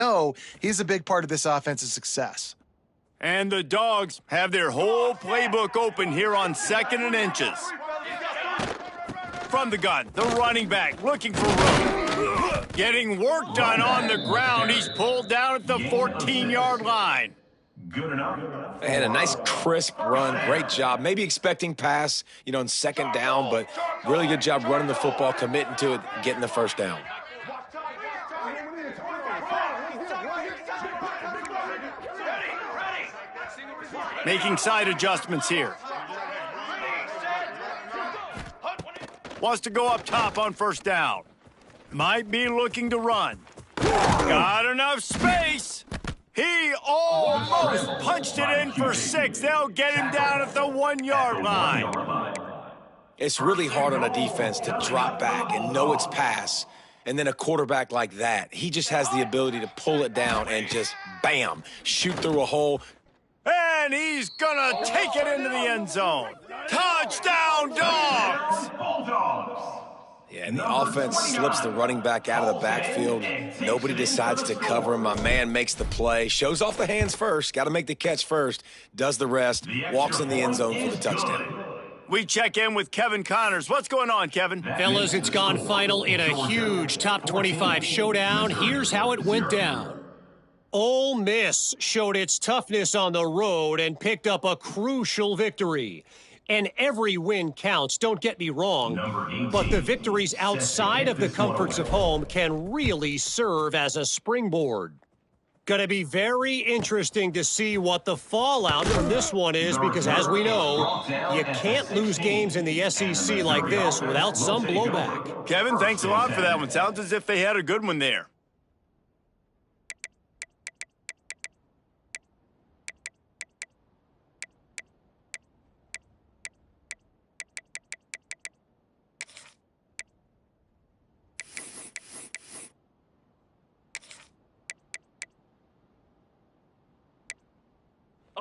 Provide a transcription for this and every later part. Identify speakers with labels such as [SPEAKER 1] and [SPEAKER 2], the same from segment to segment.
[SPEAKER 1] know he's a big part of this offense's success.
[SPEAKER 2] And the Dogs have their whole playbook open here on 2nd and inches. From the gun, the running back looking for room. Getting work done on the ground. He's pulled down at the 14-yard line.
[SPEAKER 3] Good enough.
[SPEAKER 4] And a nice crisp run. Great job. Maybe expecting pass, in 2nd down, but really good job running the football, committing to it, getting the first down.
[SPEAKER 2] Making side adjustments here. Wants to go up top on 1st down. Might be looking to run. Got enough space. He almost punched it in for 6. They'll get him down at the 1-yard line.
[SPEAKER 4] It's really hard on a defense to drop back and know it's pass. And then a quarterback like that, he just has the ability to pull it down and just, bam, shoot through a hole.
[SPEAKER 2] And he's gonna take it into the end zone. Touchdown, Dogs!
[SPEAKER 4] Yeah, and the offense slips the running back out of the backfield. Nobody decides to cover him. My man makes the play, shows off the hands first, got to make the catch first, does the rest, walks in the end zone for the touchdown.
[SPEAKER 2] We check in with Kevin Connors. What's going on, Kevin?
[SPEAKER 5] Fellas, it's gone final in a huge top 25 showdown. Here's how it went down. Ole Miss showed its toughness on the road and picked up a crucial victory. And every win counts, don't get me wrong, but the victories outside of the comforts of home can really serve as a springboard. Gonna be very interesting to see what the fallout from this one is, because as we know, you can't lose games in the SEC like this without some blowback.
[SPEAKER 2] Kevin, thanks a lot for that one. Sounds as if they had a good one there.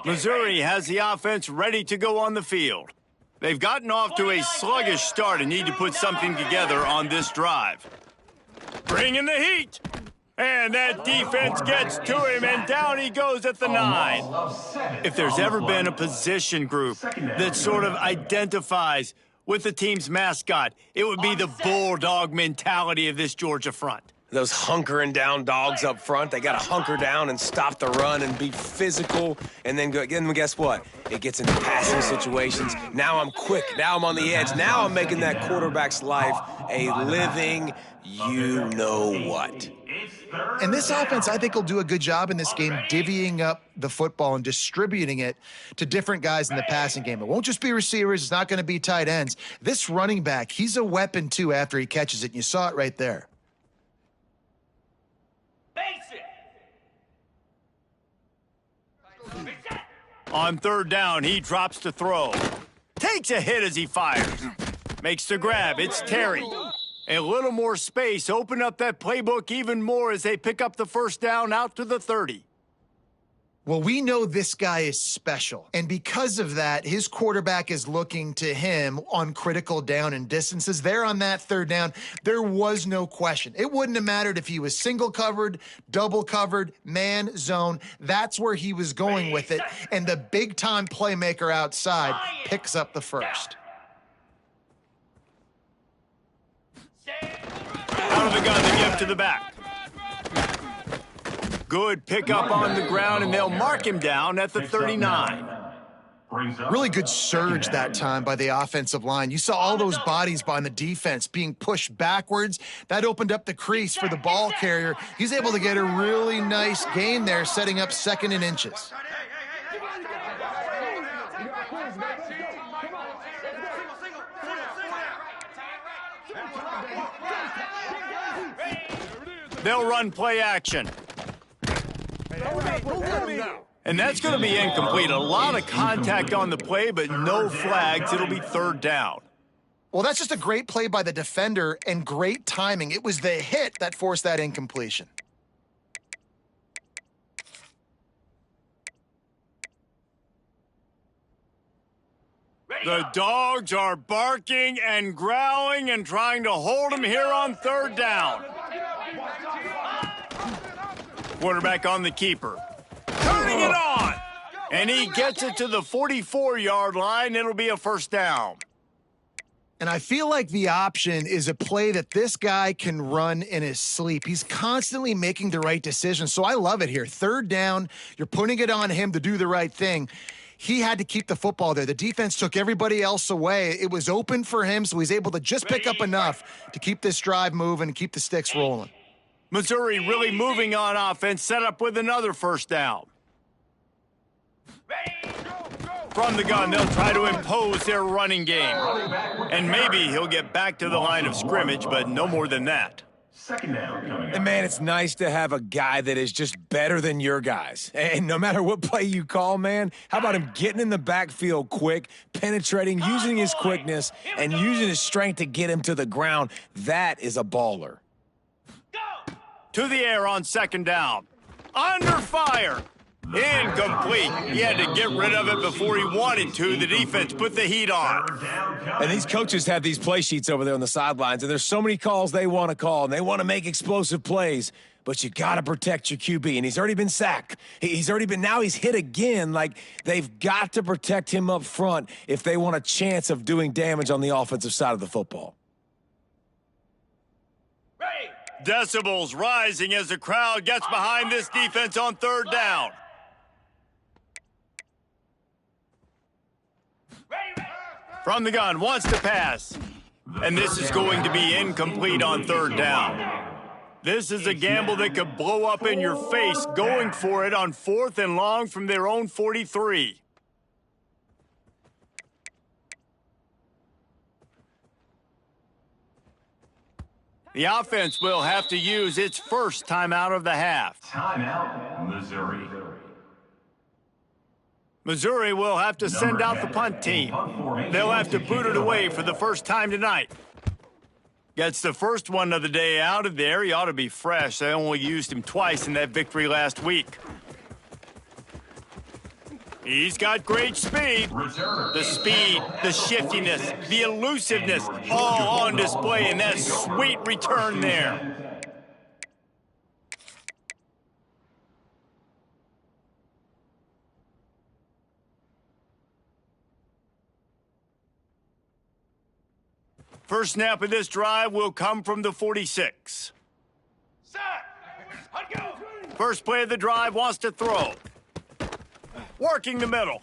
[SPEAKER 2] Missouri has the offense ready to go on the field. They've gotten off to a sluggish start and need to put something together on this drive. Bringing the heat. And that defense gets to him, and down he goes at the 9. If there's ever been a position group that sort of identifies with the team's mascot, it would be the bulldog mentality of this Georgia front.
[SPEAKER 4] Those hunkering down dogs up front, they got to hunker down and stop the run and be physical. And then guess what? It gets into passing situations. Now I'm quick. Now I'm on the edge. Now I'm making that quarterback's life a living you-know-what.
[SPEAKER 1] And this offense, I think, will do a good job in this game divvying up the football and distributing it to different guys in the passing game. It won't just be receivers. It's not going to be tight ends. This running back, he's a weapon, too, after he catches it. And you saw it right there.
[SPEAKER 2] On 3rd down, he drops to throw. Takes a hit as he fires. Makes the grab. It's Terry. A little more space. Open up that playbook even more as they pick up the 1st down out to the 30.
[SPEAKER 1] Well, we know this guy is special. And because of that, his quarterback is looking to him on critical down and distances. There on that 3rd down, there was no question. It wouldn't have mattered if he was single covered, double covered, man, zone. That's where he was going with it. And the big-time playmaker outside picks up the 1st.
[SPEAKER 2] Out of the gun, the give to the back. Good pickup on the ground, and they'll mark him down at the 39.
[SPEAKER 1] Really good surge that time by the offensive line. You saw all those bodies behind the defense being pushed backwards. That opened up the crease for the ball carrier. He's able to get a really nice gain there, setting up 2nd and inches.
[SPEAKER 2] They'll run play action. And that's going to be incomplete. A lot of contact on the play, but no flags. It'll be 3rd down.
[SPEAKER 1] Well, that's just a great play by the defender and great timing. It was the hit that forced that incompletion.
[SPEAKER 2] The Dogs are barking and growling and trying to hold him here on 3rd down. Quarterback on the keeper. Turning it on! And he gets it to the 44-yard line. It'll be a first down.
[SPEAKER 1] And I feel like the option is a play that this guy can run in his sleep. He's constantly making the right decisions, so I love it here. Third down, you're putting it on him to do the right thing. He had to keep the football there. The defense took everybody else away. It was open for him, so he's able to just pick up enough to keep this drive moving and keep the sticks rolling.
[SPEAKER 2] Missouri really moving on offense, set up with another first down. From the gun, they'll try to impose their running game. And maybe he'll get back to the line of scrimmage, but no more than that.
[SPEAKER 4] And, man, it's nice to have a guy that is just better than your guys. And no matter what play you call, man, how about him getting in the backfield quick, penetrating, using his quickness, and using his strength to get him to the ground? That is a baller.
[SPEAKER 2] To the air on second down. Under fire. Incomplete. He had to get rid of it before he wanted to. The defense put the heat on.
[SPEAKER 4] And these coaches have these play sheets over there on the sidelines, and there's so many calls they want to call, and they want to make explosive plays, but you got to protect your QB, and he's already been sacked. Now he's hit again. Like, they've got to protect him up front if they want a chance of doing damage on the offensive side of the football.
[SPEAKER 2] Decibels rising as the crowd gets behind this defense on third down. From the gun, wants to pass. And this is going to be incomplete on third down. This is a gamble that could blow up in your face, going for it on 4th and long from their own 43. The offense will have to use its first timeout of the half.
[SPEAKER 3] Timeout, Missouri.
[SPEAKER 2] Missouri will have to send out the punt team. They'll have to boot it away for the first time tonight. Gets the first one of the day out of there. He ought to be fresh. They only used him twice in that victory last week. He's got great speed. The speed, the shiftiness, the elusiveness, all on display in that sweet return there. First snap of this drive will come from the 46. First play of the drive, wants to throw. Working the middle.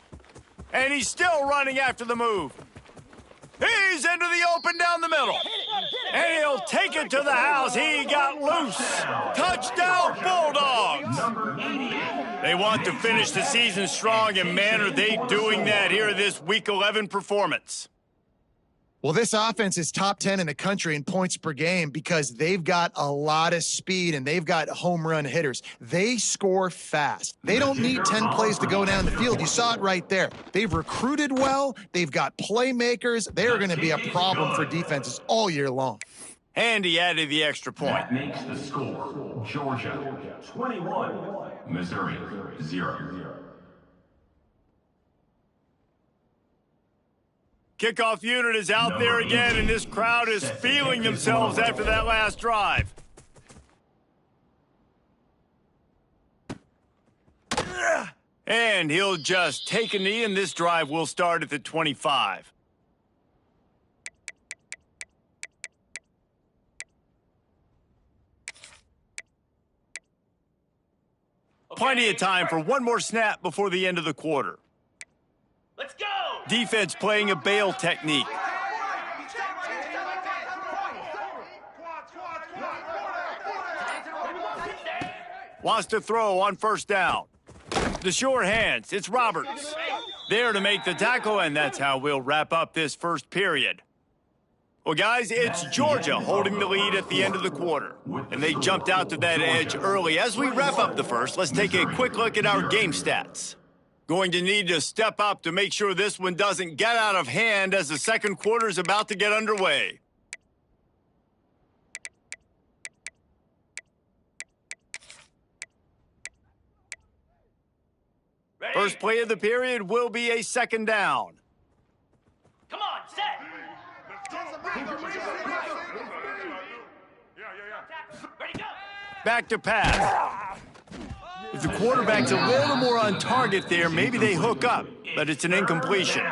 [SPEAKER 2] And he's still running after the move. He's into the open down the middle. And he'll take it to the house. He got loose. Touchdown, Bulldogs. They want to finish the season strong, and man, are they doing that here this Week 11 performance.
[SPEAKER 1] Well, this offense is top 10 in the country in points per game because they've got a lot of speed and they've got home run hitters. They score fast. They don't need 10 plays to go down the field. You saw it right there. They've recruited well. They've got playmakers. They're going to be a problem for defenses all year long.
[SPEAKER 2] And he added the extra point.
[SPEAKER 3] That makes the score. Georgia 21, Missouri 0.
[SPEAKER 2] Kickoff unit is out there again, and this crowd is feeling themselves after that last drive. And he'll just take a knee, and this drive will start at the 25. Plenty of time for one more snap before the end of the quarter.
[SPEAKER 6] Let's go!
[SPEAKER 2] Defense playing a bail technique. Wants to throw on first down. The short hands, it's Roberts. There to make the tackle, and that's how we'll wrap up this first period. Well, guys, it's Georgia holding the lead at the end of the quarter. And they jumped out to that edge early. As we wrap up the first, let's take a quick look at our game stats. Going to need to step up to make sure this one doesn't get out of hand as the second quarter is about to get underway.
[SPEAKER 6] Ready?
[SPEAKER 2] First play of the period will be a second down.
[SPEAKER 6] Come on, set! Ready, go!
[SPEAKER 2] Back to pass. If the quarterback's a little more on target there, maybe they hook up, but it's an incompletion.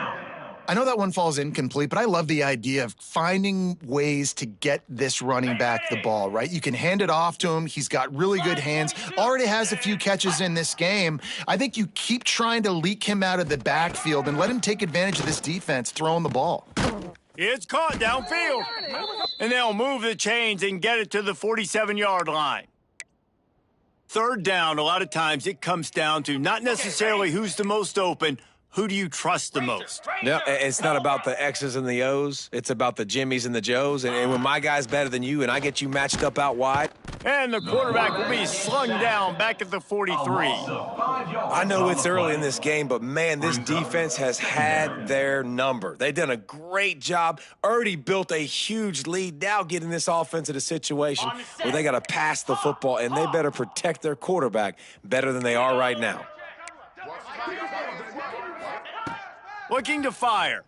[SPEAKER 1] I know that one falls incomplete, but I love the idea of finding ways to get this running back the ball, right? You can hand it off to him. He's got really good hands, already has a few catches in this game. I think you keep trying to leak him out of the backfield and let him take advantage of this defense throwing the ball.
[SPEAKER 2] It's caught downfield. And they'll move the chains and get it to the 47-yard line. Third down, a lot of times it comes down to not necessarily who's the most open, who do you trust the most?
[SPEAKER 4] Yeah, it's not about the X's and the O's. It's about the Jimmies and the Joes. And when my guy's better than you and I get you matched up out wide.
[SPEAKER 2] And the quarterback will be slung down back at the 43.
[SPEAKER 4] I know it's early in this game, but, man, this defense has had their number. They've done a great job, already built a huge lead, now getting this offense in a situation where they got to pass the football, and they better protect their quarterback better than they are right now.
[SPEAKER 2] Looking to fire.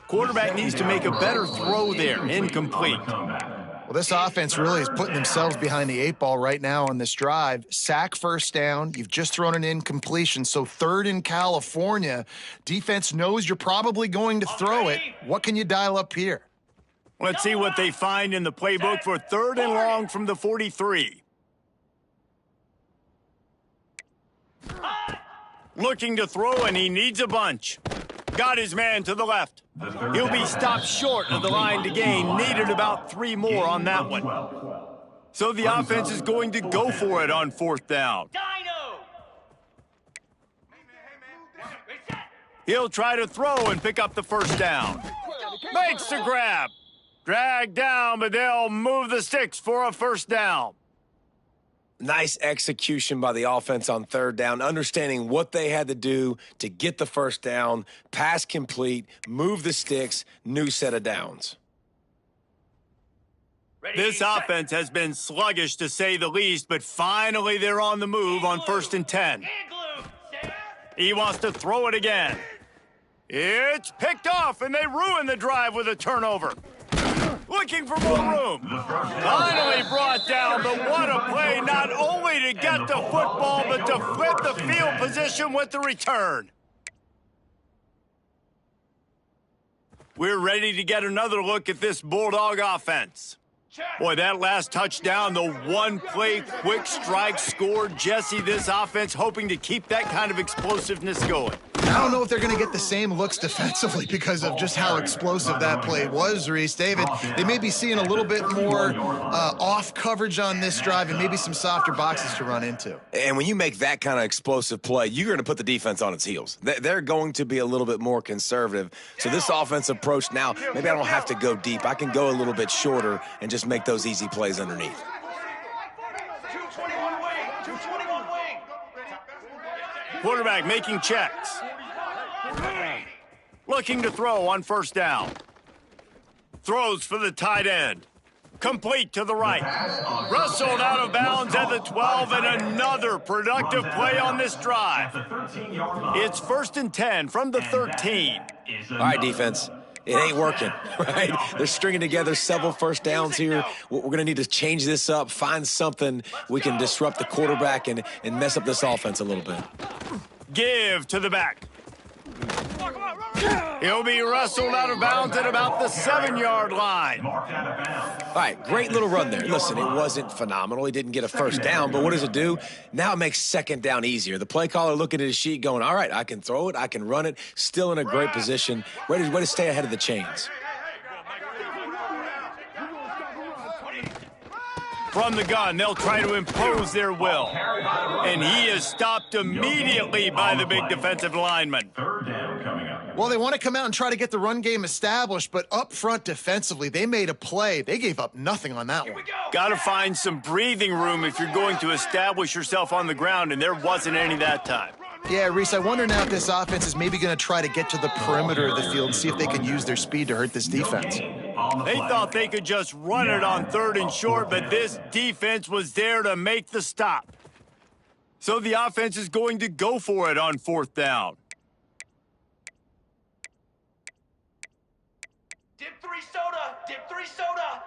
[SPEAKER 2] Quarterback needs to make a better throw there. Incomplete.
[SPEAKER 1] Well, this offense really is putting themselves behind the 8 ball right now on this drive. Sack first down. You've just thrown an incompletion, so third in California. Defense knows you're probably going to throw it. What can you dial up here?
[SPEAKER 2] Let's see what they find in the playbook for third and long from the 43. Looking to throw, and he needs a bunch. Got his man to the left. He'll be stopped short of the line to gain. Needed about 3 more on that one. So the offense is going to go for it on fourth down.
[SPEAKER 6] Dino!
[SPEAKER 2] He'll try to throw and pick up the first down. Makes the grab. Dragged down, but they'll move the sticks for a first down.
[SPEAKER 4] Nice execution by the offense on third down, understanding what they had to do to get the first down, pass complete, move the sticks, new set of downs.
[SPEAKER 2] This offense has been sluggish, to say the least, but finally they're on the move on 1st and 10. He wants to throw it again. It's picked off, and they ruin the drive with a turnover. Looking for more room. Finally brought down, but what a play, not only to get the football, but to flip the field position with the return. We're ready to get another look at this Bulldog offense. Boy, that last touchdown, the one-play quick strike scored. Jesse, this offense hoping to keep that kind of explosiveness going.
[SPEAKER 1] I don't know if they're going to get the same looks defensively because of just how explosive that play was, Reese. David, they may be seeing a little bit more off coverage on this drive and maybe some softer boxes to run into.
[SPEAKER 4] And when you make that kind of explosive play, you're going to put the defense on its heels. They're going to be a little bit more conservative. So this offense approach now, maybe I don't have to go deep. I can go a little bit shorter and just make those easy plays underneath.
[SPEAKER 6] 221 wing! 221 wing!
[SPEAKER 2] Quarterback making checks. Looking to throw on first down. Throws for the tight end. Complete to the right. Rustled out of bounds at the 12, and another productive play on this drive. It's 1st and 10 from the 13.
[SPEAKER 4] All right, defense. It ain't working, right? They're stringing together several first downs here. We're going to need to change this up, find something we can disrupt the quarterback and mess up this offense a little bit.
[SPEAKER 2] Give to the back. He'll be wrestled out of bounds at about the 7-yard line.
[SPEAKER 4] All right, great little run there. Listen, it wasn't phenomenal. He didn't get a first down, but what does it do? Now it makes second down easier. The play caller looking at his sheet going, all right, I can throw it, I can run it, still in a great position, ready to stay ahead of the chains.
[SPEAKER 2] From the gun, they'll try to impose their will. And he is stopped immediately by the big defensive lineman.
[SPEAKER 1] Well, they want to come out and try to get the run game established, but up front defensively, they made a play. They gave up nothing on that one.
[SPEAKER 2] Got to find some breathing room if you're going to establish yourself on the ground, and there wasn't any that time.
[SPEAKER 1] Yeah, Reese, I wonder now if this offense is maybe going to try to get to the perimeter of the field and see if they can use their speed to hurt this defense.
[SPEAKER 2] They thought they could just run it on 3rd and short, but this defense was there to make the stop. So the offense is going to go for it on 4th down.
[SPEAKER 6] Dip 3 soda! Dip 3 soda!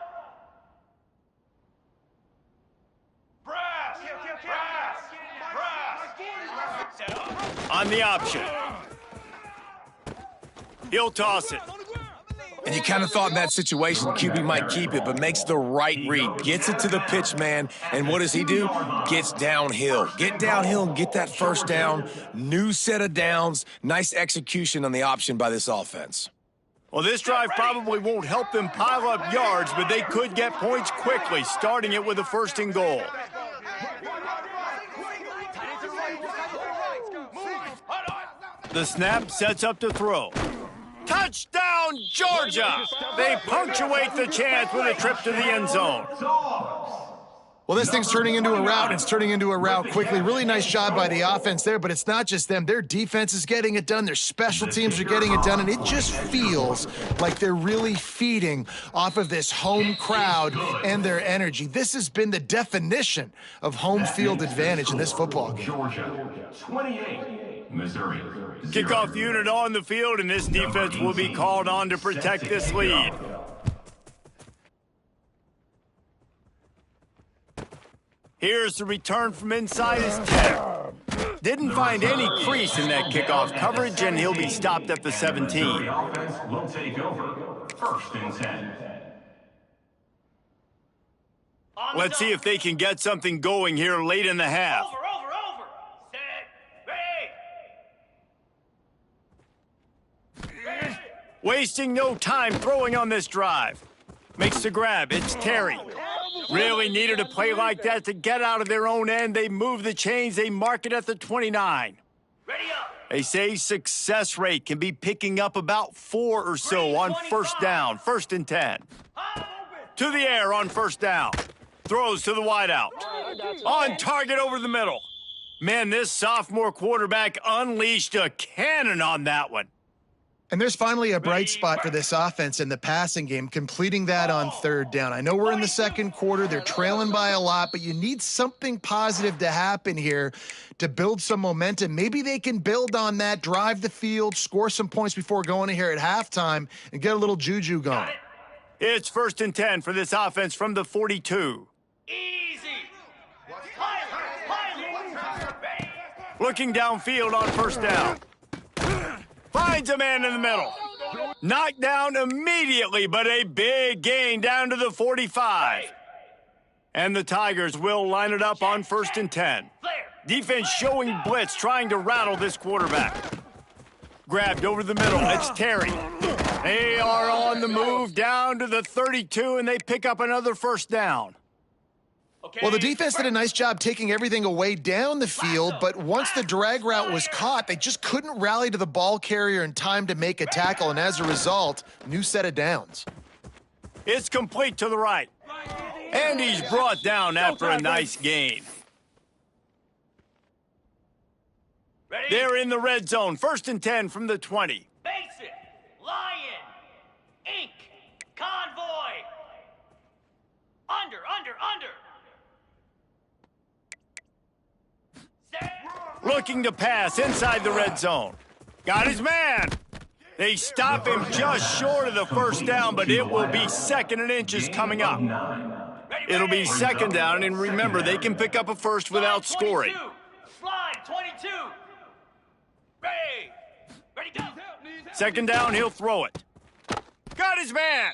[SPEAKER 6] Brass! Brass!
[SPEAKER 2] On the option. He'll toss it.
[SPEAKER 4] And you kind of thought in that situation QB might keep it, but makes the right read. Gets it to the pitch man, and what does he do? Gets downhill. Get downhill and get that first down. New set of downs. Nice execution on the option by this offense.
[SPEAKER 2] Well, this drive probably won't help them pile up yards, but they could get points quickly, starting it with a 1st and goal. The snap sets up to throw. Touchdown, Georgia! They punctuate the chance with a trip to the end zone.
[SPEAKER 1] Well, this thing's turning into a rout. It's turning into a rout quickly. Really nice job by the offense there, but it's not just them. Their defense is getting it done. Their special teams are getting it done, and it just feels like they're really feeding off of this home crowd and their energy. This has been the definition of home field advantage in this football game.
[SPEAKER 3] Georgia 28, Missouri 0.
[SPEAKER 2] Kickoff unit on the field, and this defense will be called on to protect this lead. Here's the return from inside his 10. Didn't find any crease in that kickoff coverage, and he'll be stopped at the 17.
[SPEAKER 3] The offense will take over 1st and 10.
[SPEAKER 2] Let's see if they can get something going here late in the half.
[SPEAKER 6] Over. Set, ready.
[SPEAKER 2] Wasting no time throwing on this drive. Makes the grab. It's Terry. Really needed a play like that to get out of their own end. They move the chains. They mark it at the 29.
[SPEAKER 6] Ready up.
[SPEAKER 2] They say success rate can be picking up about 4 or so on 1st down, 1st and 10. To the air on 1st down. Throws to the wideout. On target over the middle. Man, this sophomore quarterback unleashed a cannon on that one.
[SPEAKER 1] And there's finally a bright spot for this offense in the passing game, completing that on 3rd down. I know we're in the 2nd quarter. They're trailing by a lot, but you need something positive to happen here to build some momentum. Maybe they can build on that, drive the field, score some points before going in here at halftime, and get a little juju going.
[SPEAKER 2] It's 1st and 10 for this offense from the 42.
[SPEAKER 6] Easy. Pilot. Ready.
[SPEAKER 2] Looking downfield on 1st down. Finds a man in the middle. Knocked down immediately, but a big gain down to the 45. And the Tigers will line it up on 1st and 10. Defense showing blitz, trying to rattle this quarterback. Grabbed over the middle. It's Terry. They are on the move down to the 32, and they pick up another 1st down.
[SPEAKER 1] Well, the defense did a nice job taking everything away down the field, but once the drag route was caught, they just couldn't rally to the ball carrier in time to make a tackle, and as a result, new set of downs.
[SPEAKER 2] It's complete to the right. And he's brought down after a nice gain.
[SPEAKER 6] Ready.
[SPEAKER 2] They're in the red zone. 1st and 10 from the 20.
[SPEAKER 6] Basic. Lion. Ink. Convoy. Under.
[SPEAKER 2] Looking to pass inside the red zone. Got his man. They stop him just short of the 1st down, but it will be 2nd and inches coming up. It'll be 2nd down, and remember, they can pick up a 1st without scoring.
[SPEAKER 6] Slide 22. Ready, go.
[SPEAKER 2] 2nd down, he'll throw it. Got his man.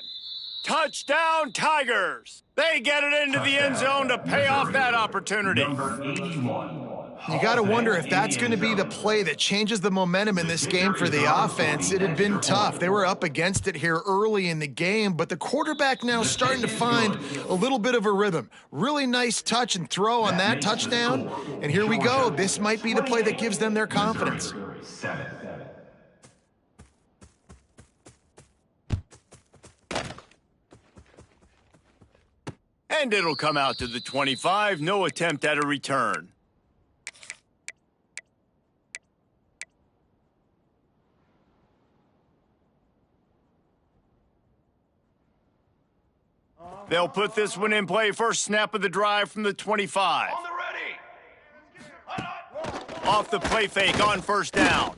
[SPEAKER 2] Touchdown, Tigers. They get it into the end zone to pay off that opportunity.
[SPEAKER 3] Number 81.
[SPEAKER 1] You got to wonder if that's going to be the play that changes the momentum in this game for the offense. It had been tough. They were up against it here early in the game, but the quarterback now starting to find a little bit of a rhythm. Really nice touch and throw on that touchdown. And here we go. This might be the play that gives them their confidence.
[SPEAKER 3] 7.
[SPEAKER 2] And it'll come out to the 25. No attempt at a return. They'll put this one in play. First snap of the drive from the 25.
[SPEAKER 6] On the ready.
[SPEAKER 2] Off the play fake on 1st down.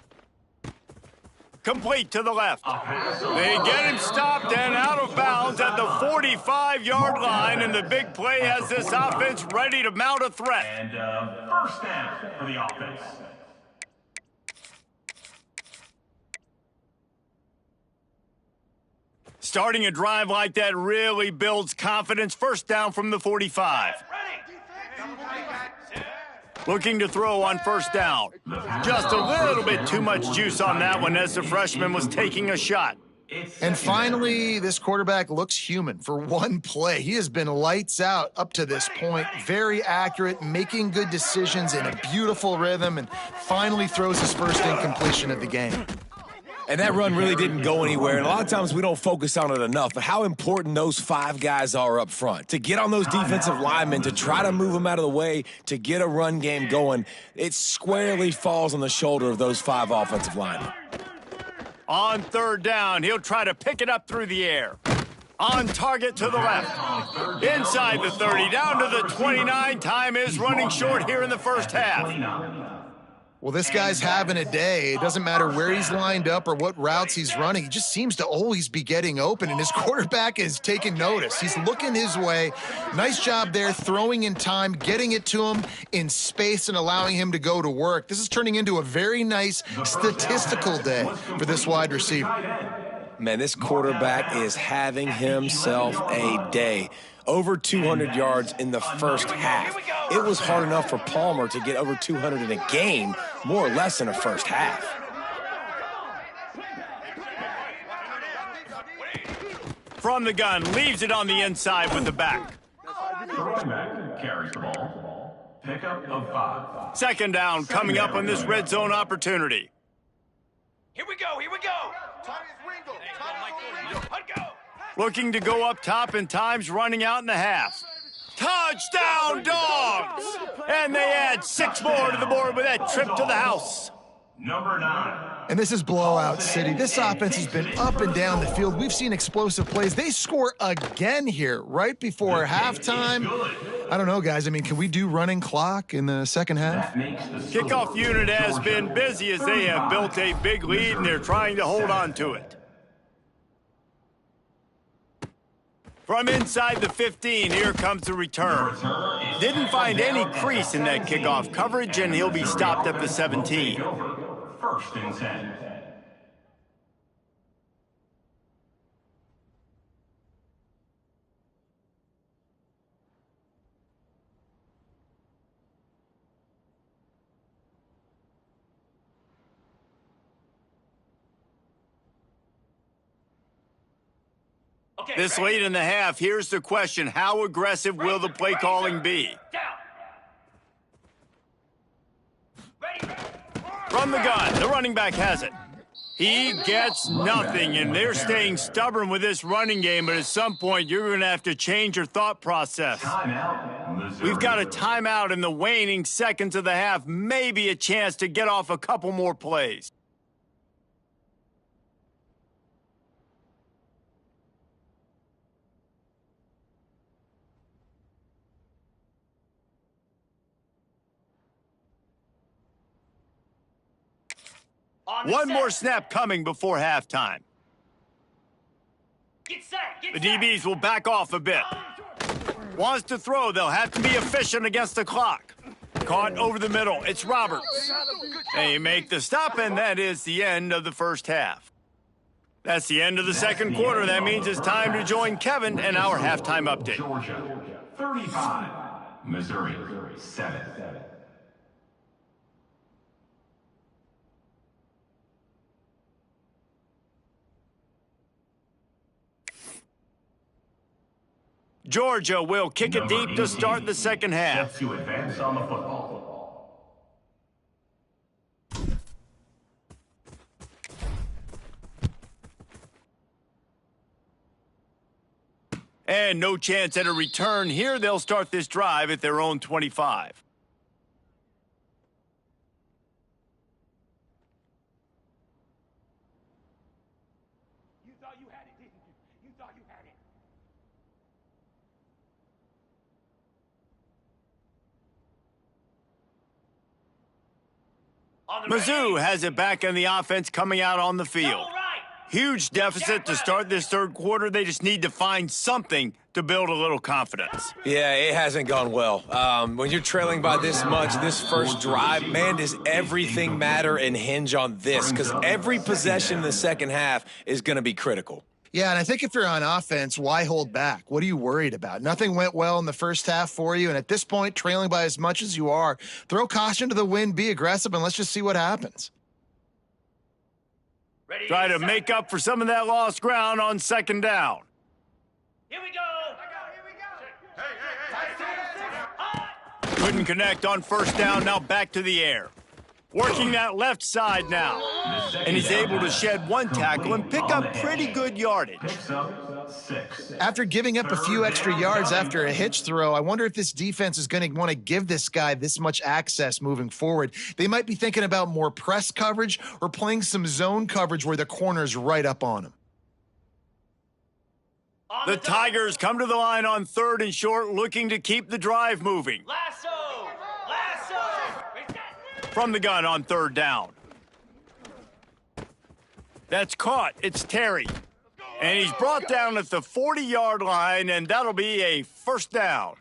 [SPEAKER 2] Complete to the left. They get him stopped and out of bounds at the 45-yard line, and the big play has this offense ready to mount a threat.
[SPEAKER 3] And 1st down for the offense.
[SPEAKER 2] Starting a drive like that really builds confidence. First down from the 45. Looking to throw on first down. Just a little bit too much juice on that one as the freshman was taking a shot.
[SPEAKER 1] And finally, this quarterback looks human for one play. He has been lights out up to this point. Very accurate, making good decisions in a beautiful rhythm, and finally throws his first incompletion of the game.
[SPEAKER 4] And that run really didn't go anywhere. And a lot of times we don't focus on it enough, but how important those 5 guys are up front. To get on those defensive linemen, to try to move them out of the way, to get a run game going, it squarely falls on the shoulder of those 5 offensive linemen.
[SPEAKER 2] On third down, he'll try to pick it up through the air. On target to the left. Inside the 30, down to the 29. Time is running short here in the first half.
[SPEAKER 1] Well, this guy's having a day. It doesn't matter where he's lined up or what routes he's running. He just seems to always be getting open, and his quarterback is taking notice. He's looking his way. Nice job there, throwing in time, getting it to him in space and allowing him to go to work. This is turning into a very nice statistical day for this wide receiver.
[SPEAKER 4] Man, this quarterback is having himself a day. Over 200 yards in the first half. It was hard enough for Palmer to get over 200 in a game, more or less in a first half.
[SPEAKER 2] From the gun, leaves it on the inside with the back.
[SPEAKER 3] The running back carries the ball. Pickup of 5.
[SPEAKER 2] Second down coming up on this red zone opportunity.
[SPEAKER 6] Here we go, here we go. Go.
[SPEAKER 2] Looking to go up top, and time's running out in the half. Touchdown, Dogs! And they add 6 more to the board with that trip to the house.
[SPEAKER 3] Number 9.
[SPEAKER 1] And this is blowout city. This offense has been up and down the field. We've seen explosive plays. They score again here right before halftime. I don't know, guys. I mean, can we do running clock in the second half?
[SPEAKER 2] Kickoff unit has been busy as they have built a big lead, and they're trying to hold on to it. From inside the 15, here comes the return. Didn't find any crease in that kickoff coverage, and he'll be stopped at the 17.
[SPEAKER 3] First and 10.
[SPEAKER 2] This late in the half, here's the question. How aggressive will the play calling be? From the gun, the running back has it. He gets nothing, and they're staying stubborn with this running game, but at some point, you're going to have to change your thought process. We've got a timeout in the waning seconds of the half, maybe a chance to get off a couple more plays. One more snap coming before halftime.
[SPEAKER 6] Get set,
[SPEAKER 2] The DBs will back off a bit. Wants to throw, they'll have to be efficient against the clock. Caught over the middle, it's Roberts. They make the stop, and that is the end of the first half. That's the end of the second quarter. That means it's time to join Kevin and our halftime update.
[SPEAKER 3] Georgia 35, Missouri 7.
[SPEAKER 2] Georgia will kick it deep to start the second half.
[SPEAKER 3] Set to advance on the football.
[SPEAKER 2] And no chance at a return here. They'll start this drive at their own 25.
[SPEAKER 6] You thought you had it, didn't you? You thought you had it.
[SPEAKER 2] Mizzou has it back in the offense coming out on the field.
[SPEAKER 6] All right.
[SPEAKER 2] Huge deficit to start this third quarter. They just need to find something to build a little confidence.
[SPEAKER 4] Yeah, it hasn't gone well. When you're trailing by this much, this first drive, man, does everything matter and hinge on this? Because every possession in the second half is going to be critical.
[SPEAKER 1] Yeah, and I think if you're on offense, why hold back? What are you worried about? Nothing went well in the first half for you, and at this point, trailing by as much as you are, throw caution to the wind, be aggressive, and let's just see what happens.
[SPEAKER 6] Ready,
[SPEAKER 2] Try to
[SPEAKER 6] set.
[SPEAKER 2] make up for some of that lost ground on second down.
[SPEAKER 6] Here we go.
[SPEAKER 2] Couldn't connect on first down, now back to the air. Working that left side now. And he's able to shed one tackle and pick up pretty good yardage.
[SPEAKER 3] Picks up 6.
[SPEAKER 1] After giving up a few extra yards after a hitch throw, I wonder if this defense is going to want to give this guy this much access moving forward. They might be thinking about more press coverage or playing some zone coverage where the corner's right up on him.
[SPEAKER 2] The Tigers come to the line on 3rd and short, looking to keep the drive moving.
[SPEAKER 6] Lasso.
[SPEAKER 2] From the gun on 3rd down. That's caught. It's Terry. And he's brought down at the 40-yard line, and that'll be a first down.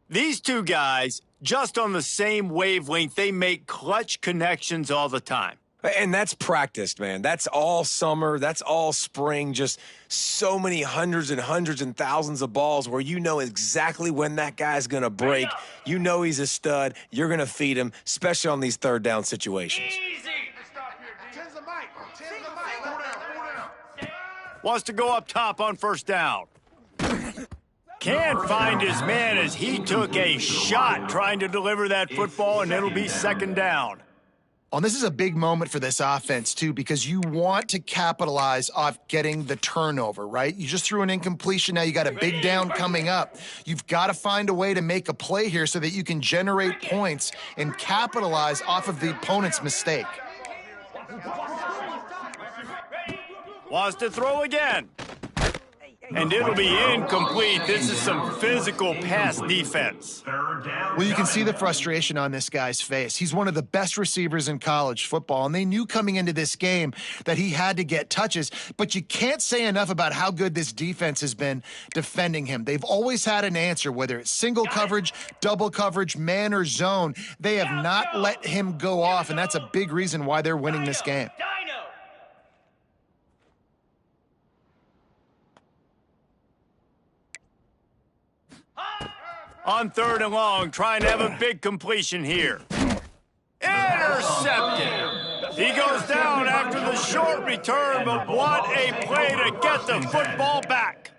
[SPEAKER 2] These two guys, just on the same wavelength, they make clutch connections all the time.
[SPEAKER 4] And that's practiced, man. That's all summer. That's all spring. Just so many hundreds and thousands of balls where you know exactly when that guy's going to break. You know he's a stud. You're going to feed him, especially on these 3rd down situations.
[SPEAKER 6] Easy.
[SPEAKER 2] Wants to go up top on first down. Can't find his man as he took a shot trying to deliver that football, and it'll be second down.
[SPEAKER 1] Well, this is a big moment for this offense, too, because you want to capitalize off getting the turnover, right? You just threw an incompletion. Now you got a big down coming up. You've got to find a way to make a play here so that you can generate points and capitalize off of the opponent's mistake.
[SPEAKER 2] Wants to throw again. And it'll be incomplete. This is some physical pass defense.
[SPEAKER 3] 3rd down.
[SPEAKER 1] Well, you can see the frustration on this guy's face. He's one of the best receivers in college football, and they knew coming into this game that he had to get touches, but you can't say enough about how good this defense has been defending him. They've always had an answer, whether it's single coverage, double coverage, man or zone. They have not let him go off, and that's a big reason why they're winning this game.
[SPEAKER 6] Dino.
[SPEAKER 2] On 3rd and long, trying to have a big completion here. Intercepted. He goes down after the short return, but what a play to get the football back.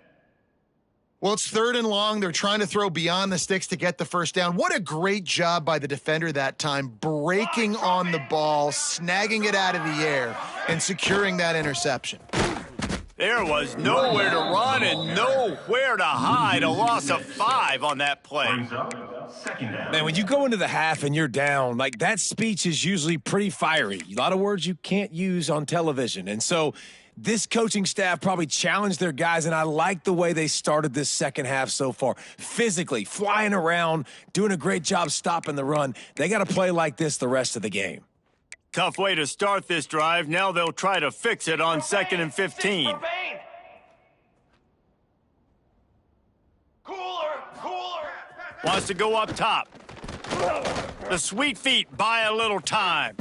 [SPEAKER 1] Well, it's 3rd and long. They're trying to throw beyond the sticks to get the first down. What a great job by the defender that time, breaking on the ball, snagging it out of the air, and securing that interception.
[SPEAKER 2] There was nowhere to run and nowhere to hide. A loss of 5 on that play.
[SPEAKER 3] Brings up 2nd down.
[SPEAKER 4] Man, when you go into the half and you're down, like that speech is usually pretty fiery. A lot of words you can't use on television. And so this coaching staff probably challenged their guys, and I like the way they started this second half so far. Physically, flying around, doing a great job stopping the run. They got to play like this the rest of the game.
[SPEAKER 2] Tough way to start this drive. Now they'll try to fix it on 2nd and 15.
[SPEAKER 6] Cooler.
[SPEAKER 2] Wants to go up top. The sweet feet buy a little time.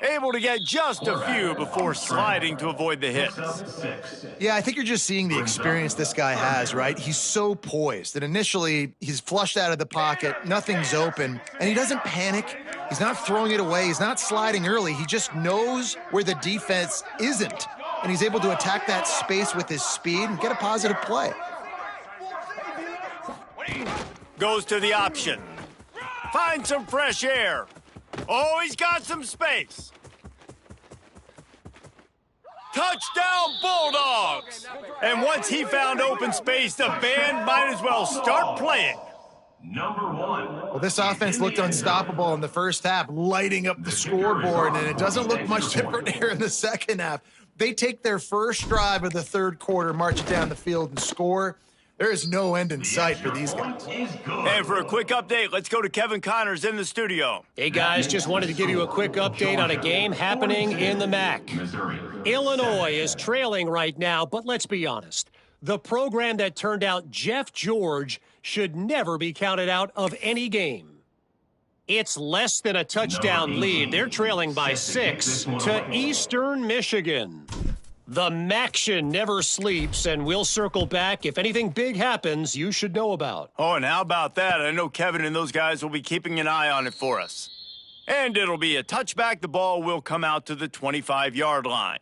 [SPEAKER 2] Able to get just a few before sliding to avoid the hits.
[SPEAKER 3] 6.
[SPEAKER 1] Yeah, I think you're just seeing the experience this guy has, right? He's so poised that initially he's flushed out of the pocket, nothing's open, and he doesn't panic. He's not throwing it away. He's not sliding early. He just knows where the defense isn't, and he's able to attack that space with his speed and get a positive play.
[SPEAKER 2] Goes to the option. Find some fresh air. Oh, he's got some space. Touchdown, Bulldogs! And once he found open space, the band might as well start playing.
[SPEAKER 3] Number 1.
[SPEAKER 1] Well, this offense looked unstoppable in the first half, lighting up the scoreboard, and it doesn't look much different here in the second half. They take their first drive of the 3rd quarter, march it down the field, and score. There is no end in sight for these guys.
[SPEAKER 2] And for a quick update, let's go to Kevin Connors in the studio.
[SPEAKER 5] Hey, guys, just wanted to give you a quick update on a game happening in the MAC.
[SPEAKER 3] Missouri.
[SPEAKER 5] Illinois is trailing right now, but let's be honest. The program that turned out Jeff George should never be counted out of any game. It's less than a touchdown lead. They're trailing by 6 to Eastern Michigan. The Maction never sleeps, and we'll circle back if anything big happens you should know about.
[SPEAKER 2] Oh, and how about that? I know Kevin and those guys will be keeping an eye on it for us. And it'll be a touchback. The ball will come out to the 25-yard line.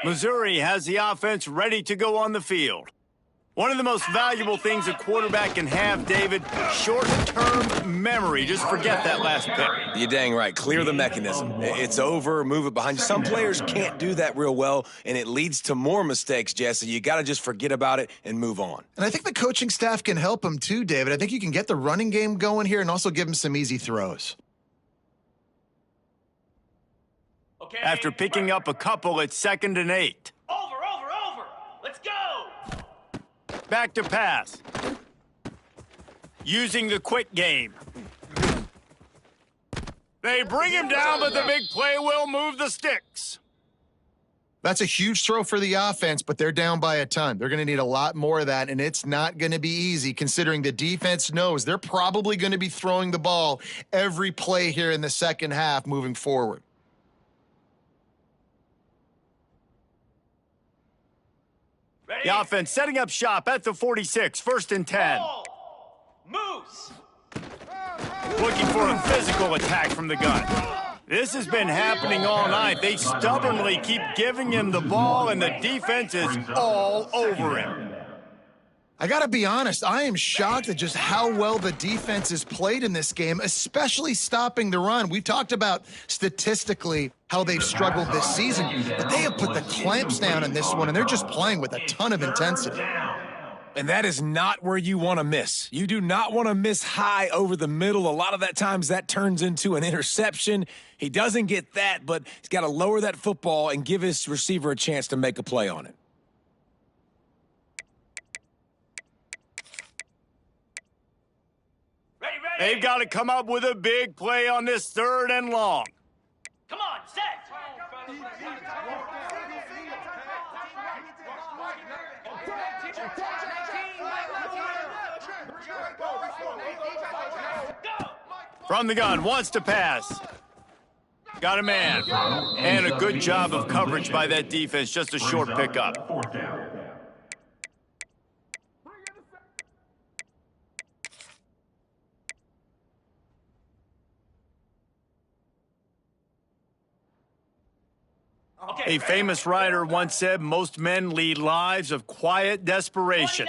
[SPEAKER 2] Missouri has the offense ready to go on the field. One of the most valuable things a quarterback can have, David, short-term memory. Just forget that last pick.
[SPEAKER 4] You're dang right. Clear the mechanism. It's over, move it behind you. Some players can't do that real well, and it leads to more mistakes, Jesse. You got to just forget about it and move on.
[SPEAKER 1] And I think the coaching staff can help him too, David. I think you can get the running game going here and also give him some easy throws.
[SPEAKER 2] Okay. After picking up a couple, it's 2nd and 8.
[SPEAKER 6] Over. Let's go.
[SPEAKER 2] Back to pass. Using the quick game. They bring him down, but the big play will move the sticks.
[SPEAKER 1] That's a huge throw for the offense, but they're down by a ton. They're going to need a lot more of that, and it's not going to be easy considering the defense knows they're probably going to be throwing the ball every play here in the second half moving forward.
[SPEAKER 2] The offense setting up shop at the 46, 1st and 10.
[SPEAKER 6] Moose.
[SPEAKER 2] Looking for a physical attack from the gun. This has been happening all night. They stubbornly keep giving him the ball, and the defense is all over him.
[SPEAKER 1] I got to be honest, I am shocked at just how well the defense has played in this game, especially stopping the run. We talked about statistically how they've struggled this season, but they have put the clamps down in this one, and they're just playing with a ton of intensity.
[SPEAKER 4] And that is not where you want to miss. You do not want to miss high over the middle. A lot of that times that turns into an interception. He doesn't get that, but he's got to lower that football and give his receiver a chance to make a play on it.
[SPEAKER 2] They've got to come up with a big play on this 3rd and long.
[SPEAKER 6] Come on, set.
[SPEAKER 2] From the gun, wants to pass. Got a man. And a good job of coverage by that defense. Just a short pickup.
[SPEAKER 3] 4th down.
[SPEAKER 2] A famous writer once said, most men lead lives of quiet desperation.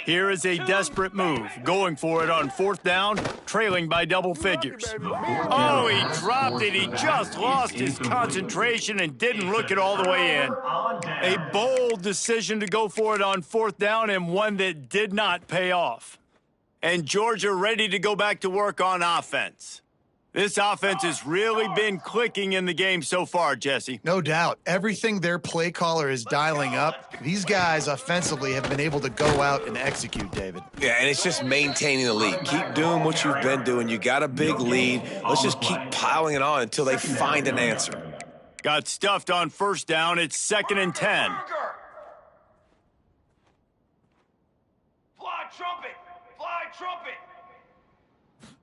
[SPEAKER 2] Here is a desperate move, going for it on 4th down, trailing by double figures. Oh, he dropped it. He just lost his concentration and didn't look it all the way in. A bold decision to go for it on 4th down, and one that did not pay off. And Georgia ready to go back to work on offense. This offense has really been clicking in the game so far, Jesse.
[SPEAKER 1] No doubt. Everything their play caller is dialing up, these guys offensively have been able to go out and execute, David.
[SPEAKER 4] Yeah, and it's just maintaining the lead. Keep doing what you've been doing. You got a big lead. Let's just keep piling it on until they find an answer.
[SPEAKER 2] Got stuffed on 1st down. It's 2nd and 10.
[SPEAKER 6] Fly trumpet.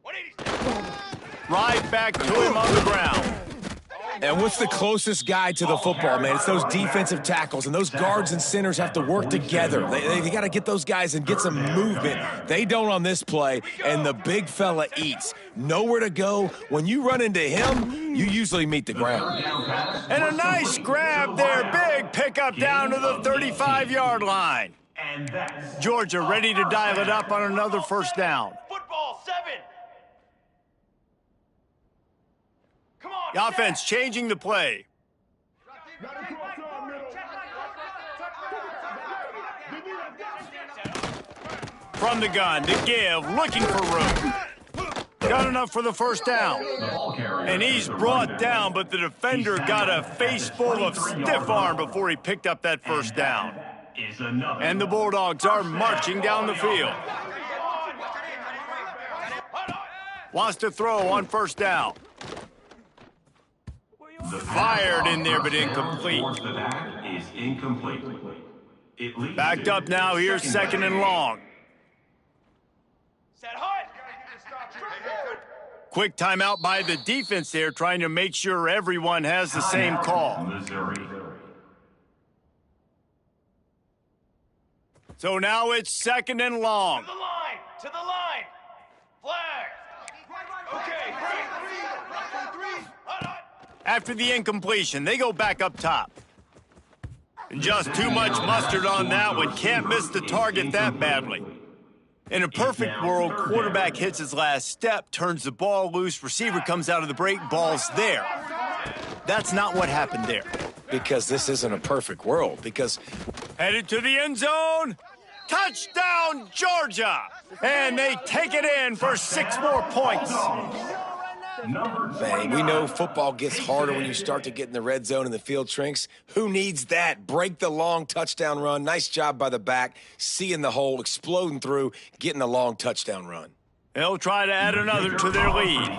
[SPEAKER 6] 180.
[SPEAKER 2] Right back to him on the ground.
[SPEAKER 4] And what's the closest guy to the football, man? It's those defensive tackles, and those guards and centers have to work together. They got to get those guys and get some movement. They don't on this play, and the big fella eats. Nowhere to go. When you run into him, you usually meet the ground.
[SPEAKER 2] And a nice grab there. Big pickup down to the 35-yard line. Georgia ready to dial it up on another 1st down.
[SPEAKER 6] Football 7.
[SPEAKER 2] The offense changing the play. From the gun to give, looking for room. Got enough for the 1st down. And he's brought down, but the defender got a face full of stiff arm before he picked up that 1st down. And the Bulldogs are marching down the field. Wants to throw on first down. Fired in there, but incomplete.
[SPEAKER 3] Towards the back is incomplete. It leads
[SPEAKER 2] Backed
[SPEAKER 3] to
[SPEAKER 2] up now. Here's second and long.
[SPEAKER 6] Set hard.
[SPEAKER 2] Quick timeout by the defense there, trying to make sure everyone has the same call.
[SPEAKER 3] Missouri.
[SPEAKER 2] So now it's second and long.
[SPEAKER 6] To the line. To the line. Flag. Okay. Three.
[SPEAKER 2] After the incompletion, they go back up top. And just too much mustard on that one. Can't miss the target that badly. In a perfect world, quarterback hits his last step, turns the ball loose, receiver comes out of the break, ball's there. That's not what happened there.
[SPEAKER 4] Because this isn't a perfect world. Because
[SPEAKER 2] Headed to the end zone. Touchdown, Georgia! And they take it in for 6 more points.
[SPEAKER 4] man, we know football gets harder when you start to get in the red zone and the field shrinks. Who needs that? Break the long touchdown run. Nice job by the back, seeing the hole, exploding through, getting a long touchdown run.
[SPEAKER 2] They'll try to add another to their lead.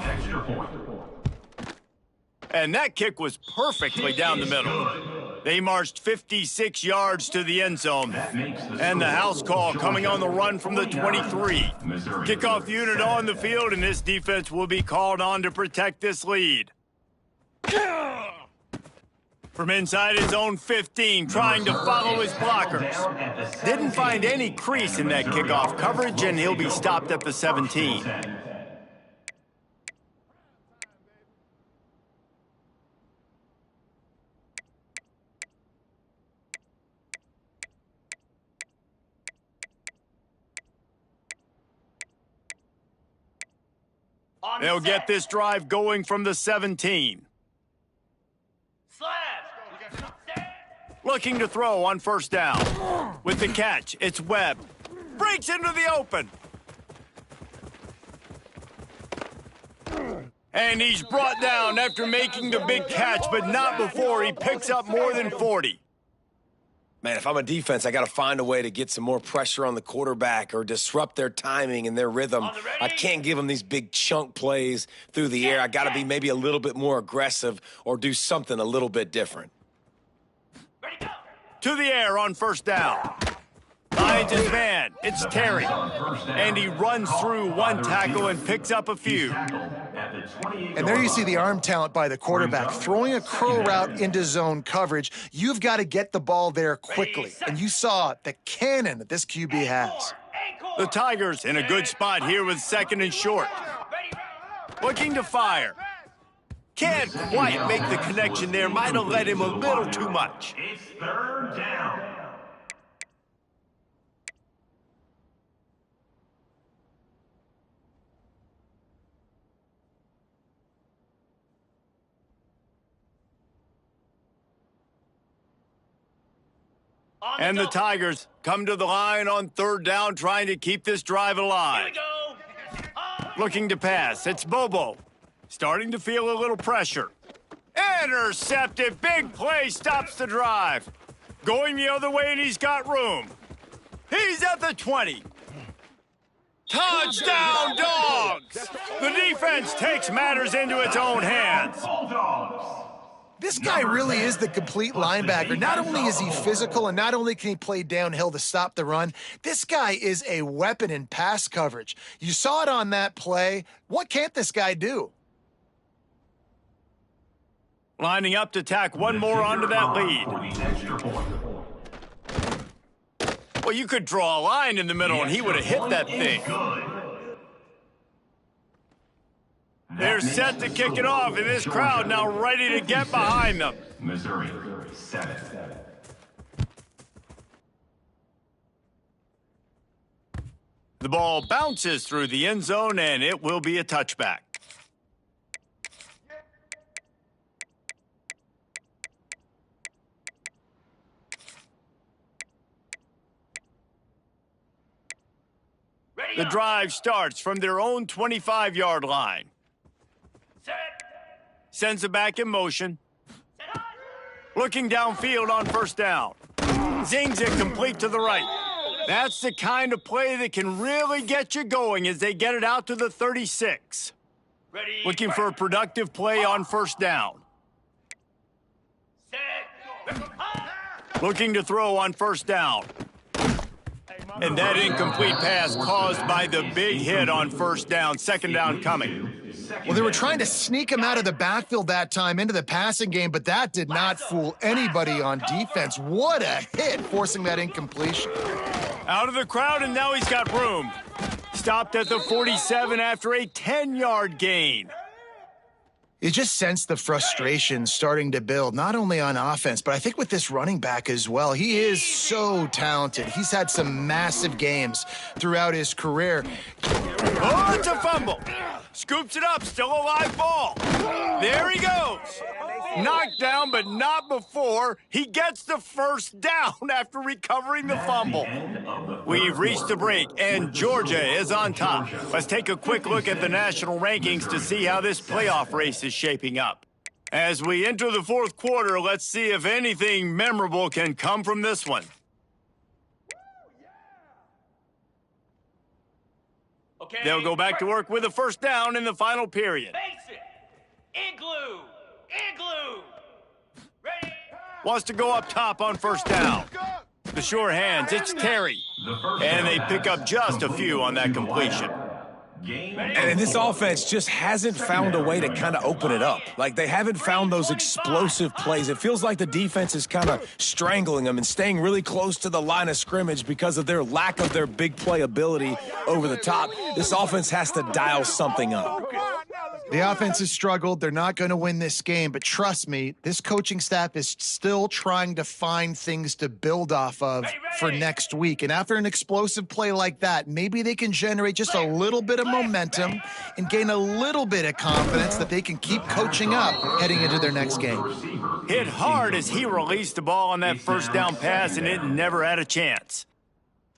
[SPEAKER 2] And that kick was perfectly down the middle. They marched 56 yards to the end zone. And the house call coming on the run from the 23. Kickoff unit on the field, and this defense will be called on to protect this lead. From inside his own 15, trying to follow his blockers. Didn't find any crease in that kickoff coverage, and he'll be stopped at the 17. They'll get this drive going from the 17. Looking to throw on first down. With the catch, it's Webb. Breaks into the open. And he's brought down after making the big catch, but not before he picks up more than 40.
[SPEAKER 4] Man, if I'm a defense, I got to find a way to get some more pressure on the quarterback or disrupt their timing and their rhythm. I can't give them these big chunk plays through the air. I got to be maybe a little bit more aggressive or do something a little bit different.
[SPEAKER 2] To the air on first down. Finds his man. It's Terry. And he runs through one tackle and picks up a few.
[SPEAKER 1] And there you see the arm talent by the quarterback. Throwing a curl route into zone coverage, you've got to get the ball there quickly. And you saw the cannon that this QB has.
[SPEAKER 2] The Tigers in a good spot here with second and short. Looking to fire. Can't quite make the connection there. Might have let him a little too much.
[SPEAKER 3] It's third down.
[SPEAKER 2] And the Tigers come to the line on third down, trying to keep this drive alive. Looking to pass. It's Bobo. Starting to feel a little pressure. Intercepted. Big play stops the drive. Going the other way, and he's got room. He's at the 20. Touchdown, Dogs! The defense takes matters into its own hands.
[SPEAKER 1] This guy really is the complete linebacker. Not only is he physical and not only can he play downhill to stop the run, this guy is a weapon in pass coverage. You saw it on that play. What can't this guy do?
[SPEAKER 2] Lining up to tack one more onto that lead. Well, you could draw a line in the middle and he would have hit that thing. They're set to kick it off, and this crowd now ready to get behind them.
[SPEAKER 3] Missouri, 7.
[SPEAKER 2] The ball bounces through the end zone, and it will be a touchback. The drive starts from their own 25-yard line. Sends it back in motion. Looking downfield on first down. Zings it complete to the right. That's the kind of play that can really get you going as they get it out to the 36. Looking for a productive play on first down. Looking to throw on first down. And that incomplete pass caused by the big hit on first down. Second down coming.
[SPEAKER 1] Well, they were trying to sneak him out of the backfield that time into the passing game, but that did not fool anybody on defense. What a hit, forcing that incompletion.
[SPEAKER 2] Out of the crowd, and now he's got room. Stopped at the 47 after a 10-yard gain.
[SPEAKER 1] You just sense the frustration starting to build, not only on offense, but I think with this running back as well. He is so talented. He's had some massive games throughout his career.
[SPEAKER 2] Oh, it's a fumble. Scoops it up, still a live ball. There he goes. Knocked down, but not before he gets the first down after recovering the fumble. We've reached the break, and Georgia is on top. Let's take a quick look at the national rankings to see how this playoff race is shaping up. As we enter the fourth quarter, let's see if anything memorable can come from this one.
[SPEAKER 6] Okay.
[SPEAKER 2] They'll go back to work with a first down in the final period.
[SPEAKER 6] Face it. Igloo. Igloo. Ready.
[SPEAKER 2] Wants to go up top on first down. The sure hands, it's Terry. And they pick up just a few on that completion.
[SPEAKER 4] And this offense just hasn't found a way to kind of open it up. Like, they haven't found those explosive plays. It feels like the defense is kind of strangling them and staying really close to the line of scrimmage because of their lack of their big play ability over the top. This offense has to dial something up.
[SPEAKER 1] The offense has struggled. They're not going to win this game, but trust me, this coaching staff is still trying to find things to build off of for next week. And after an explosive play like that, maybe they can generate just a little bit of momentum and gain a little bit of confidence that they can keep coaching up heading into their next game.
[SPEAKER 2] Hit hard as he released the ball on that first down pass, and it never had a chance.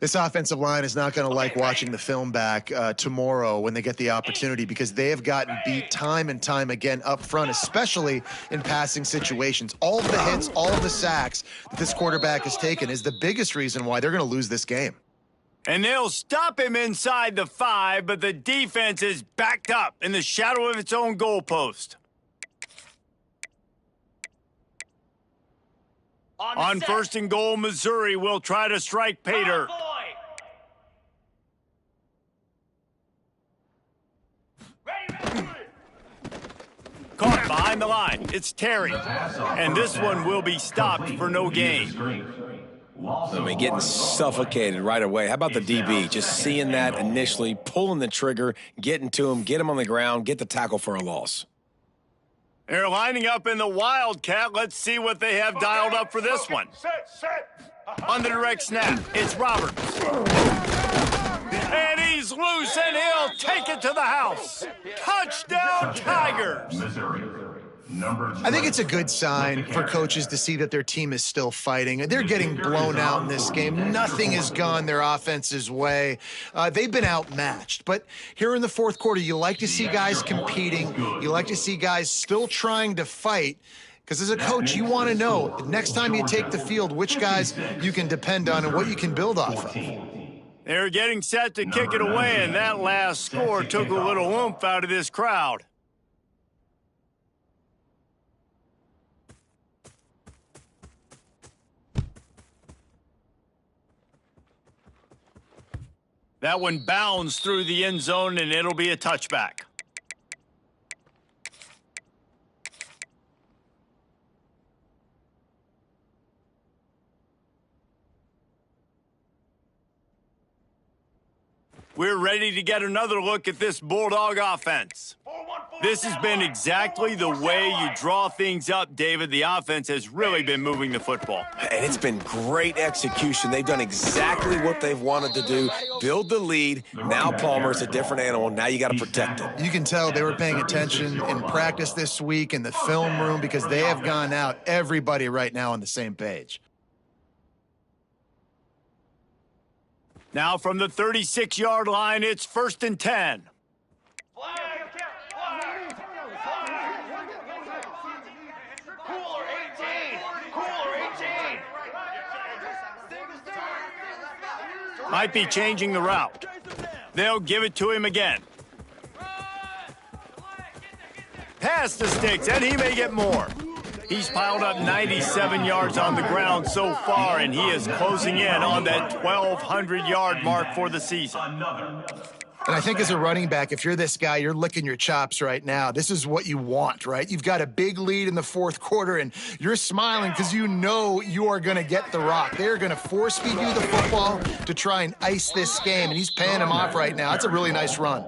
[SPEAKER 1] This offensive line is not going to like watching the film back tomorrow when they get the opportunity, because they have gotten beat time and time again up front, especially in passing situations. All of the hits, all of the sacks that this quarterback has taken is the biggest reason why they're going to lose this game.
[SPEAKER 2] And they'll stop him inside the 5, but the defense is backed up in the shadow of its own goalpost. On first and goal, Missouri will try to strike pay dirt. Caught behind the line. It's Terry. And this one will be stopped for no gain.
[SPEAKER 4] I mean, getting suffocated right away. How about the DB? Just seeing that initially, pulling the trigger, getting to him, get him on the ground, get the tackle for a loss.
[SPEAKER 2] They're lining up in the Wildcat. Let's see what they have dialed up for this one. On the direct snap, it's Roberts. And he's loose, and he'll take it to the house. Touchdown, Tigers!
[SPEAKER 1] I think it's a good sign for coaches to see that their team is still fighting. They're getting blown out in this game. Nothing has gone their offense's way. They've been outmatched. But here in the fourth quarter, you like to see guys competing. You like to see guys still trying to fight. Because as a coach, you want to know next time you take the field which guys you can depend on and what you can build off of.
[SPEAKER 2] They're getting set to kick it away, and that last score took a little oomph out of this crowd. That one bounds through the end zone, and it'll be a touchback. We're ready to get another look at this Bulldog offense. This has been exactly the way you draw things up, David. The offense has really been moving the football.
[SPEAKER 4] And it's been great execution. They've done exactly what they've wanted to do. Build the lead. Now Palmer's a different animal. Now you got to protect him.
[SPEAKER 1] You can tell they were paying attention in practice this week in the film room, because they have gone out, everybody right now on the same page.
[SPEAKER 2] Now from the 36-yard line, it's 1st and 10.
[SPEAKER 6] Cooler 18. Cooler 18.
[SPEAKER 2] Might be changing the route. They'll give it to him again. Past the sticks, and he may get more. He's piled up 97 yards on the ground so far, and he is closing in on that 1,200-yard mark for the season.
[SPEAKER 1] And I think as a running back, if you're this guy, you're licking your chops right now. This is what you want, right? You've got a big lead in the fourth quarter, and you're smiling because you know you are going to get the rock. They're going to force-feed you the football to try and ice this game, and he's paying him off right now. That's a really nice run.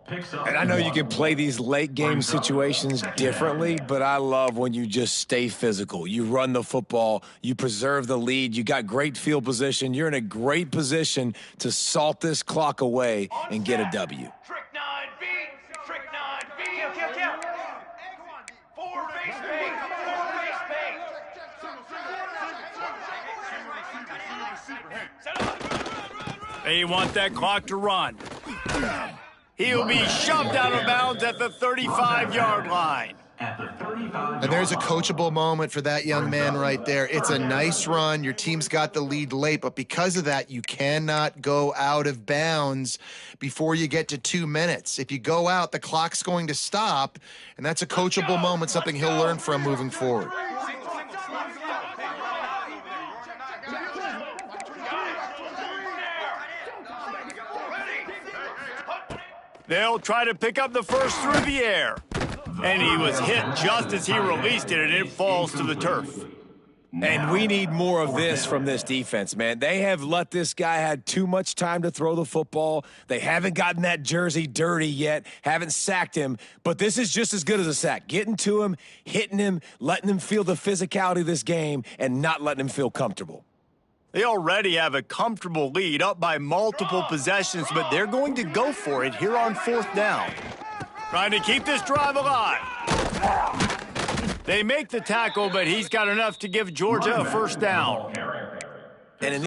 [SPEAKER 4] And I know you can play these late-game situations differently, but I love when you just stay physical. You run the football, you preserve the lead, you got great field position. You're in a great position to salt this clock away and get a W.
[SPEAKER 6] Trick 9B. Trick 9B. Kill. 4 base bait. 4 base bait. Set up.
[SPEAKER 2] They want that clock to run. He'll be shoved out of bounds at the 35-yard line.
[SPEAKER 1] And there's a coachable moment for that young man right there. It's a nice run. Your team's got the lead late, but because of that, you cannot go out of bounds before you get to 2 minutes. If you go out, the clock's going to stop, and that's a coachable moment, something he'll learn from moving forward.
[SPEAKER 2] They'll try to pick up the first through the air. And he was hit just as he released it, and it falls to the turf.
[SPEAKER 4] And we need more of this from this defense, man. They have let this guy have too much time to throw the football. They haven't gotten that jersey dirty yet, haven't sacked him. But this is just as good as a sack. Getting to him, hitting him, letting him feel the physicality of this game, and not letting him feel comfortable.
[SPEAKER 2] They already have a comfortable lead, up by multiple possessions, but they're going to go for it here on 4th down. Trying to keep this drive alive. They make the tackle, but he's got enough to give Georgia a first down.
[SPEAKER 4] And in